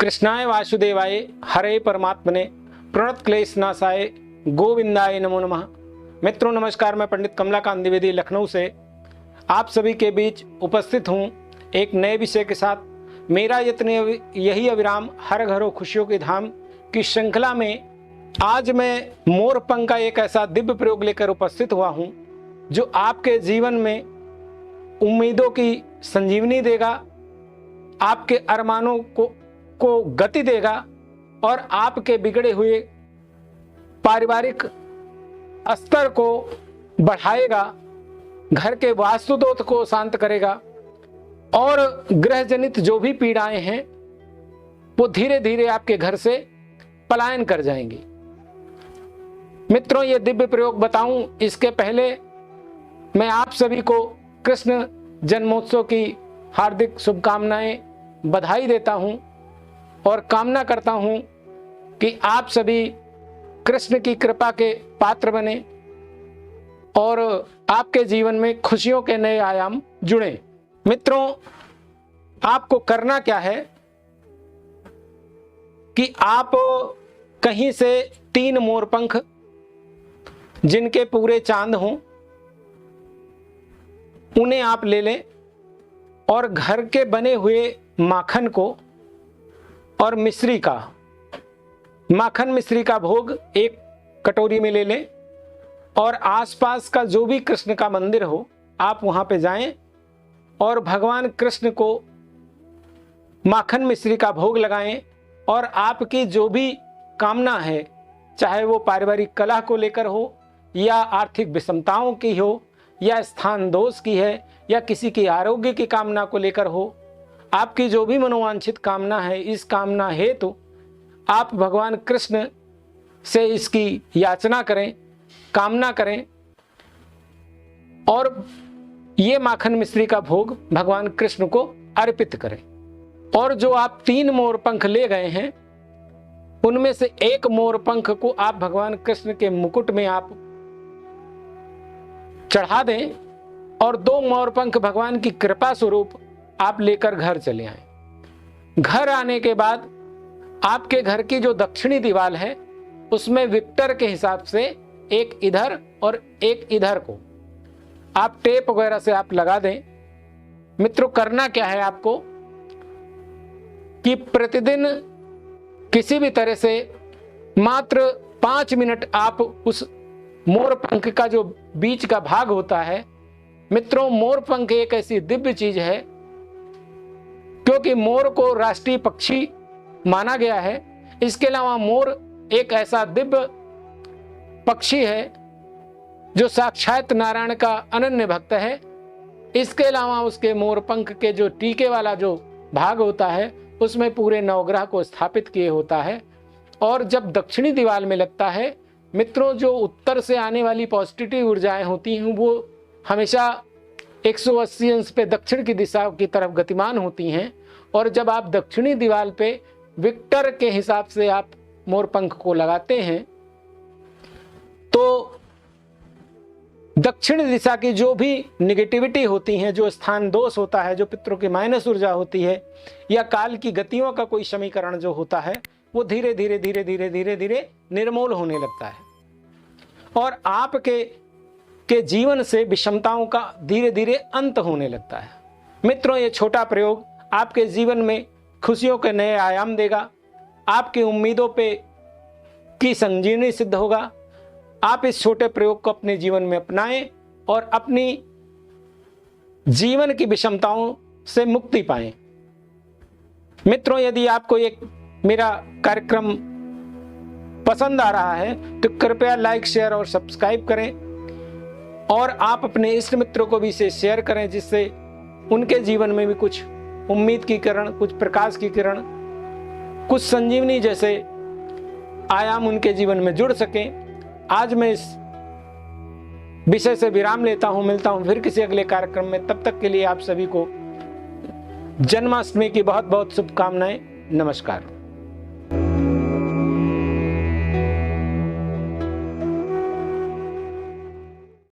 कृष्णाय वासुदेवाय हरे परमात्मने प्रणत क्लेशनाशाय गोविंदाय नमो नमः। मित्रों नमस्कार, मैं पंडित कमलाकांत द्विवेदी लखनऊ से आप सभी के बीच उपस्थित हूँ एक नए विषय के साथ। मेरा यत्न यही अविराम हर घरों खुशियों की धाम की श्रृंखला में आज मैं मोर पंख का एक ऐसा दिव्य प्रयोग लेकर उपस्थित हुआ हूँ जो आपके जीवन में उम्मीदों की संजीवनी देगा, आपके अरमानों को गति देगा और आपके बिगड़े हुए पारिवारिक स्तर को बढ़ाएगा, घर के वास्तु दोष को शांत करेगा और ग्रह जनित जो भी पीड़ाएं हैं वो धीरे धीरे आपके घर से पलायन कर जाएंगी। मित्रों, ये दिव्य प्रयोग बताऊं इसके पहले मैं आप सभी को कृष्ण जन्मोत्सव की हार्दिक शुभकामनाएं, बधाई देता हूं और कामना करता हूं कि आप सभी कृष्ण की कृपा के पात्र बने और आपके जीवन में खुशियों के नए आयाम जुड़े। मित्रों, आपको करना क्या है कि आप कहीं से 3 मोर पंख जिनके पूरे चांद हों उन्हें आप ले लें और घर के बने हुए माखन को और मिश्री का माखन मिश्री का भोग एक कटोरी में ले लें और आसपास का जो भी कृष्ण का मंदिर हो आप वहां पे जाएं और भगवान कृष्ण को माखन मिश्री का भोग लगाएं और आपकी जो भी कामना है, चाहे वो पारिवारिक कलह को लेकर हो या आर्थिक विषमताओं की हो या स्थान दोष की है या किसी की आरोग्य की कामना को लेकर हो, आपकी जो भी मनोवांछित कामना है, इस कामना हेतु आप भगवान कृष्ण से इसकी याचना करें, कामना करें और ये माखन मिश्री का भोग भगवान कृष्ण को अर्पित करें। और जो आप 3 मोर पंख ले गए हैं उनमें से एक मोर पंख को आप भगवान कृष्ण के मुकुट में आप चढ़ा दें और 2 मोर पंख भगवान की कृपा स्वरूप आप लेकर घर चले आए। घर आने के बाद आपके घर की जो दक्षिणी दीवार है उसमें विक्टर के हिसाब से एक इधर और एक इधर को आप टेप वगैरह से आप लगा दें। मित्रों, करना क्या है आपको कि प्रतिदिन किसी भी तरह से मात्र 5 मिनट आप उस मोर पंख का जो बीच का भाग होता है, मित्रों मोर पंख एक ऐसी दिव्य चीज है क्योंकि मोर को राष्ट्रीय पक्षी माना गया है। इसके अलावा मोर एक ऐसा दिव्य पक्षी है जो साक्षात नारायण का अनन्य भक्त है। इसके अलावा उसके मोर पंख के जो टीके वाला जो भाग होता है उसमें पूरे नवग्रह को स्थापित किए होता है और जब दक्षिणी दीवार में लगता है, मित्रों जो उत्तर से आने वाली पॉजिटिव ऊर्जाएं होती हैं वो हमेशा 180 अंश पे दक्षिण की दिशा की तरफ गतिमान होती हैं और जब आप दक्षिणी दीवार पे विक्टर के हिसाब से आप मोर पंख को लगाते हैं तो दक्षिण दिशा की जो भी निगेटिविटी होती है, जो स्थान दोष होता है, जो पितरों की माइनस ऊर्जा होती है या काल की गतियों का कोई समीकरण जो होता है वो धीरे धीरे धीरे धीरे धीरे धीरे निर्मूल होने लगता है और आपके जीवन से विषमताओं का धीरे धीरे अंत होने लगता है। मित्रों, ये छोटा प्रयोग आपके जीवन में खुशियों के नए आयाम देगा, आपकी उम्मीदों पे की संजीवनी सिद्ध होगा। आप इस छोटे प्रयोग को अपने जीवन में अपनाएं और अपनी जीवन की विषमताओं से मुक्ति पाएं। मित्रों, यदि आपको एक मेरा कार्यक्रम पसंद आ रहा है तो कृपया लाइक, शेयर और सब्सक्राइब करें और आप अपने इष्ट मित्रों को भी इसे शेयर करें जिससे उनके जीवन में भी कुछ उम्मीद की किरण, कुछ प्रकाश की किरण, कुछ संजीवनी जैसे आयाम उनके जीवन में जुड़ सकें। आज मैं इस विषय से विराम लेता हूं, मिलता हूं फिर किसी अगले कार्यक्रम में। तब तक के लिए आप सभी को जन्माष्टमी की बहुत बहुत शुभकामनाएं। नमस्कार।